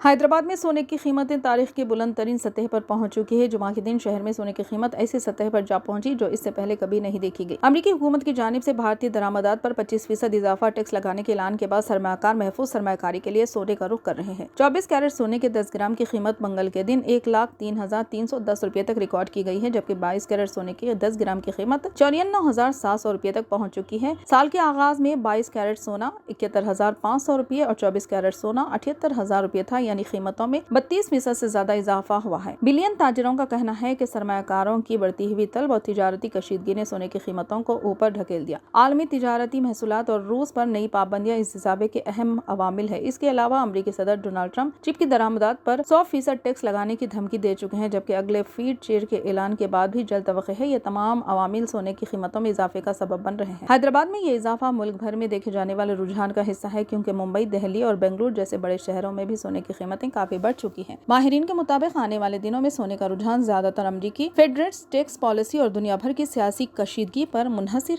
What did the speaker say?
حیدرآباد میں سونے کی قیمتیں تاریخ کی بلند ترین سطح پر پہنچ چکی ہے۔ جمعہ کے دن شہر میں سونے کی قیمت ایسی سطح پر جا پہنچی جو اس سے پہلے کبھی نہیں دیکھی گئی۔ امریکی حکومت کی جانب سے بھارتی درآمدات پر 25% اضافہ ٹیکس لگانے کے اعلان کے بعد سرمایہ کار محفوظ سرمایہ کاری کے لیے سونے کا رخ کر رہے ہیں۔ 24 کیرٹ سونے کے 10 گرام کی قیمت منگل کے دن 1,03,310 روپے تک ریکارڈ کی گئی ہے، جبکہ 22 کیرٹ سونے کے 10 گرام کی قیمت 94,700 روپے تک پہنچ چکی ہے۔ سال کے آغاز میں 22 کیرٹ سونا 71,500 روپے اور 24 کیرٹ سونا 78,000 روپے تھا، یعنی قیمتوں میں 32% سے زیادہ اضافہ ہوا ہے۔ بلین تاجروں کا کہنا ہے کہ سرمایہ کاروں کی بڑھتی ہوئی طلب اور تجارتی کشیدگی نے سونے کی قیمتوں کو اوپر دھکیل دیا۔ عالمی تجارتی محصولات اور روس پر نئی پابندیاں اس اضافے کے اہم عوامل ہیں۔ اس کے علاوہ امریکی صدر ڈونلڈ ٹرمپ چپ کی درآمدات پر 100% ٹیکس لگانے کی دھمکی دے چکے ہیں، جبکہ اگلے فیڈ چیئر کے اعلان کے بعد بھی جلد توقع ہے یہ تمام عوامل سونے کی قیمتوں میں اضافے کا سبب بن رہے ہیں۔ حیدرآباد میں یہ اضافہ ملک بھر میں دیکھے جانے والے رجحان کا حصہ ہے، کیونکہ ممبئی، دہلی اور بنگلور جیسے بڑے شہروں میں بھی سونے کی قیمتیں کافی بڑھ چکی ہیں۔ ماہرین کے مطابق آنے والے دنوں میں سونے کا رجحان زیادہ تر امریکی فیڈرل ٹیکس پالیسی اور دنیا بھر کی سیاسی کشیدگی پر منحصر